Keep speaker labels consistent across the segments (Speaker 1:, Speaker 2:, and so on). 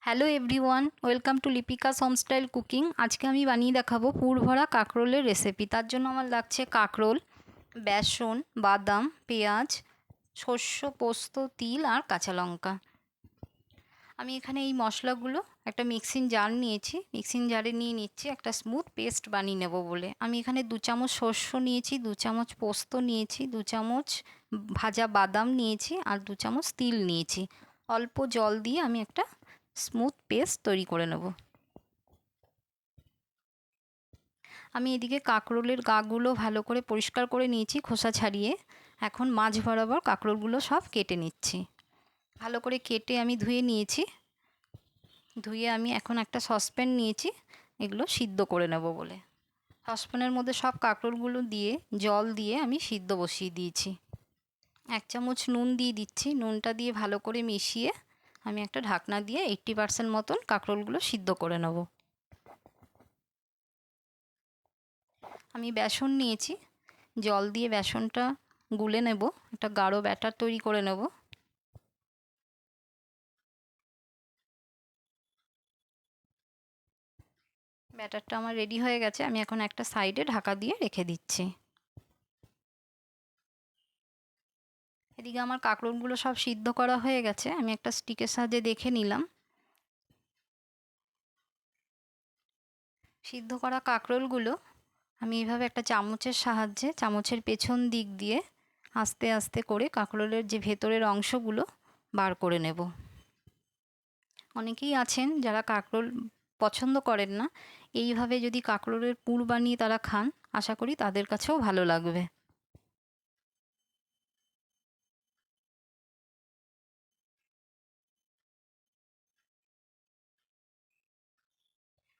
Speaker 1: Hello everyone, welcome to Lipika's homestyle cooking. আজকে আমি বানিয়ে দেখাবো পুর ভরা কাঁকরোলের রেসিপি। তার জন্য আমার লাগছে কাঁকরোল, বেসন, বাদাম, পেঁয়াজ, শস্য, পোস্ত, তিল আর কাঁচা লঙ্কা। আমি এখানে এই মশলাগুলো একটা মিক্সিং জার নিয়েছি। মিক্সিং জারে নিয়ে নিচ্ছি একটা স্মুথ পেস্ট বানিয়ে নেব বলে। আমি এখানে 2 চামচ শস্য নিয়েছি, 2 চামচ পোস্ত নিয়েছি, 2 চামচ ভাজা বাদাম নিয়েছি আর 2 চামচ তিল নিয়েছি। অল্প জল দিয়ে আমি একটা স্মুথ পেস্ট তৈরি করে নেব। আমি এদিকে কাঁকরোলের গাগুলো ভালো করে পরিষ্কার করে নিয়েছি খোসা ছাড়িয়ে। এখন মাঝ বরাবর কাঁকরোলগুলো সব কেটে নিচ্ছি। ভালো করে কেটে আমি ধুয়ে নিয়েছি। ধুয়ে আমি এখন একটা সসপ্যান নিয়েছি এগুলো সিদ্ধ করে নেব বলে। সসপ্যানের মধ্যে সব কাঁকরোলগুলো দিয়ে জল দিয়ে আমি সিদ্ধ বসিয়ে দিয়েছি। 1 চামচ নুন দিয়ে দিচ্ছি। নুনটা দিয়ে ভালো করে মিশিয়ে আমি একটা ঢাকনা দিয়ে 80% মতন কাঁকরোলগুলো সিদ্ধ করে নেব। আমি বেসন নিয়েছি, জল দিয়ে বেসনটা গুলে নেব, একটা গাঢ় ব্যাটার তৈরি করে নেব। ব্যাটারটা আমার রেডি হয়ে গেছে। আমি এখন একটা সাইডে ঢাকা দিয়ে রেখে দিচ্ছি। এদিকে আমার কাঁকরোলগুলো সব সিদ্ধ করা হয়ে গেছে। আমি একটা স্টিকের সাহায্যে দেখে নিলাম। সিদ্ধ করা কাঁকরোলগুলো আমি এইভাবে একটা চামচের সাহায্যে চামচের পেছন দিক দিয়ে আস্তে আস্তে করে কাঁকরোলের যে ভেতরের অংশগুলো বার করে নেব। অনেকেই আছেন যারা কাঁকরোল পছন্দ করেন না। এইভাবে যদি কাঁকরোলের পুর বানিয়ে তারা খান, আশা করি তাদের কাছেও ভালো লাগবে।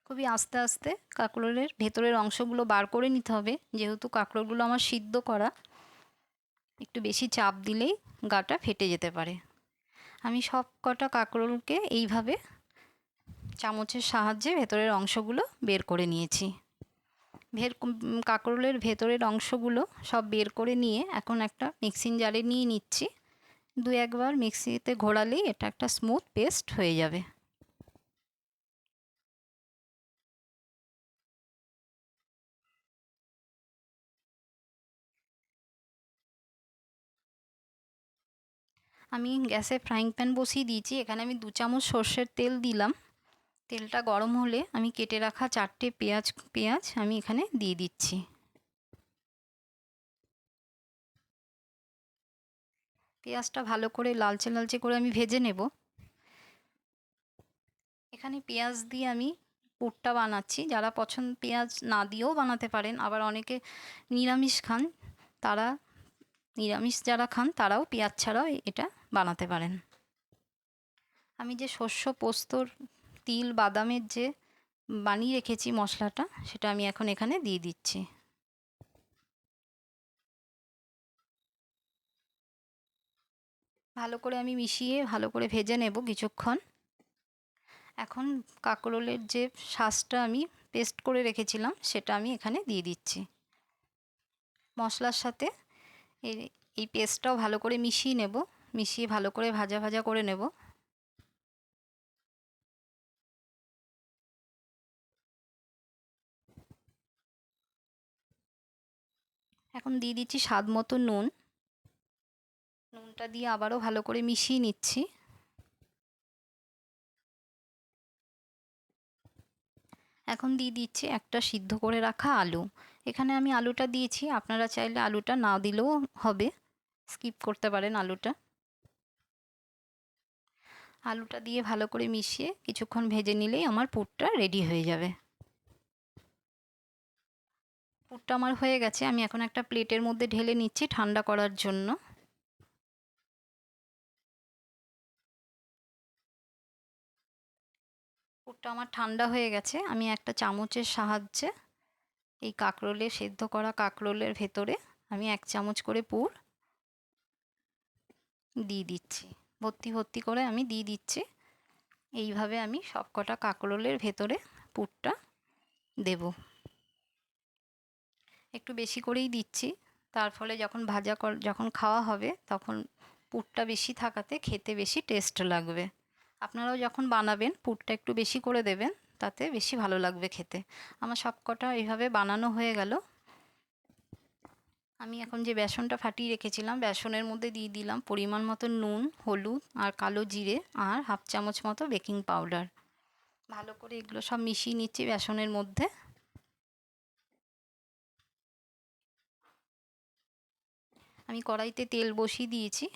Speaker 1: খুবই আস্তে আস্তে কাঁকরোলের ভেতরের অংশগুলো বার করে নিতে হবে। যেহেতু কাঁকরোলগুলো আমার সিদ্ধ করা, একটু বেশি চাপ দিলেই গাটা ফেটে যেতে পারে। আমি সব কটা কাঁকরোলকে এইভাবে চামচের সাহায্যে ভেতরের অংশগুলো বের করে নিয়েছি। কাঁকরোলের ভেতরের অংশগুলো সব বের করে নিয়ে এখন একটা মিক্সিং জারে নিয়ে নিচ্ছি। 2-1 বার মিক্সিতে ঘোরালেই এটা একটা স্মুথ পেস্ট হয়ে যাবে। আমি গ্যাসে ফ্রাইং প্যান বসিয়ে দিয়েছি। এখানে আমি 2 চামচ সর্ষের তেল দিলাম। তেলটা গরম হলে আমি কেটে রাখা 4টে পেঁয়াজ আমি এখানে দিয়ে দিচ্ছি। পেঁয়াজটা ভালো করে লালচে লালচে করে আমি ভেজে নেব। এখানে পেঁয়াজ দিয়ে আমি পুরটা বানাচ্ছি। যারা পেঁয়াজ না দিয়েও বানাতে পারেন, আবার অনেকে নিরামিষ খান, তারা নিরামিষ যারা খান তারাও পেঁয়াজ ছাড়াও এটা বানাতে পারেন। আমি যে শস্য, পোস্তর, তিল, বাদামের যে বানিয়ে রেখেছি মশলাটা, সেটা আমি এখন এখানে দিয়ে দিচ্ছি। ভালো করে আমি মিশিয়ে ভালো করে ভেজে নেব কিছুক্ষণ। এখন কাঁকরোলের যে শাঁসটা আমি পেস্ট করে রেখেছিলাম সেটা আমি এখানে দিয়ে দিচ্ছি। মশলার সাথে এই এই পেস্টটাও ভালো করে মিশিয়ে নেব। মিশিয়ে ভালো করে ভাজা ভাজা করে নেব। এখন দিয়ে দিচ্ছি স্বাদ মতো নুন। নুনটা দিয়ে আবারও ভালো করে মিশিয়ে নিচ্ছি। এখন দিয়ে দিচ্ছি একটা সিদ্ধ করে রাখা আলু। এখানে আমি আলুটা দিয়েছি, আপনারা চাইলে আলুটা না দিলেও হবে, স্কিপ করতে পারেন আলুটা। আলুটা দিয়ে ভালো করে মিশিয়ে কিছুক্ষণ ভেজে নিলেই আমার পুরটা রেডি হয়ে যাবে। পুরটা আমার হয়ে গেছে। আমি এখন একটা প্লেটের মধ্যে ঢেলে নিচ্ছি ঠান্ডা করার জন্য। পুরটা আমার ঠান্ডা হয়ে গেছে। আমি একটা চামচের সাহায্যে এই সেদ্ধ করা কাঁকরোলের ভেতরে আমি 1 চামচ করে পুর দিয়ে দিচ্ছি। ভর্তি ভর্তি করে আমি দিয়ে দিচ্ছি। এইভাবে আমি সবকটা কাঁকরোলের ভেতরে পুরটা দেব। একটু বেশি করেই দিচ্ছি, তার ফলে যখন খাওয়া হবে তখন পুরটা বেশি থাকাতে খেতে বেশি টেস্ট লাগবে। আপনারাও যখন বানাবেন পুরটা একটু বেশি করে দেবেন, তাতে বেশি ভালো লাগবে খেতে। আমার সবকটা এইভাবে বানানো হয়ে গেল। আমি এখন যে বেসনটা ফাটিয়ে রেখেছিলাম, বেসনের মধ্যে দিয়ে দিলাম পরিমাণ মতো নুন, হলুদ আর কালো জিরে আর হাফ চামচ মতো বেকিং পাউডার। ভালো করে এগুলো সব মিশিয়ে নিচ্ছি বেসনের মধ্যে। আমি কড়াইতে তেল বসিয়ে দিয়েছি।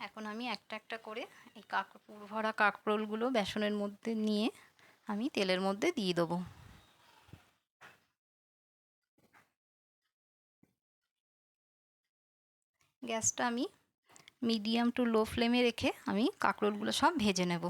Speaker 1: এখন আমি একটা একটা করে এই পুর ভরা কাঁকরোলগুলো বেসনের মধ্যে নিয়ে আমি তেলের মধ্যে দিয়ে দেবো। গ্যাসটা আমি মিডিয়াম টু লো ফ্লেমে রেখে আমি কাঁকরোলগুলো সব ভেজে নেব।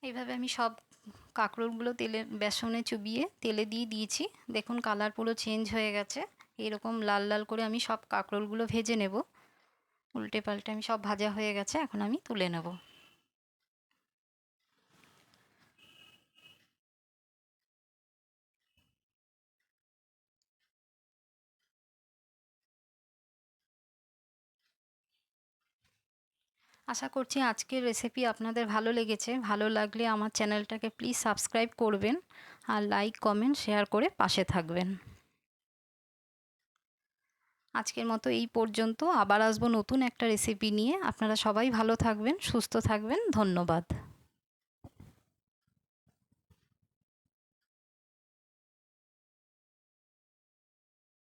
Speaker 1: এইভাবে আমি সব কাঁকরোলগুলো বেসনে চুবিয়ে তেলে দিয়ে দিয়েছি। দেখুন কালার পুরো চেঞ্জ হয়ে গেছে। এরকম লাল লাল করে আমি সব কাঁকরোলগুলো ভেজে নেব। উল্টে পাল্টে আমি সব ভাজা হয়ে গেছে, এখন আমি তুলে নেব। আশা করছি আজকের রেসিপি আপনাদের ভালো লেগেছে। ভালো লাগলে আমার চ্যানেলটাকে প্লিজ সাবস্ক্রাইব করবেন আর লাইক, কমেন্ট, শেয়ার করে পাশে থাকবেন। আজকের মতো এই পর্যন্ত। আবার আসবো নতুন একটা রেসিপি নিয়ে। আপনারা সবাই ভালো থাকবেন, সুস্থ থাকবেন। ধন্যবাদ।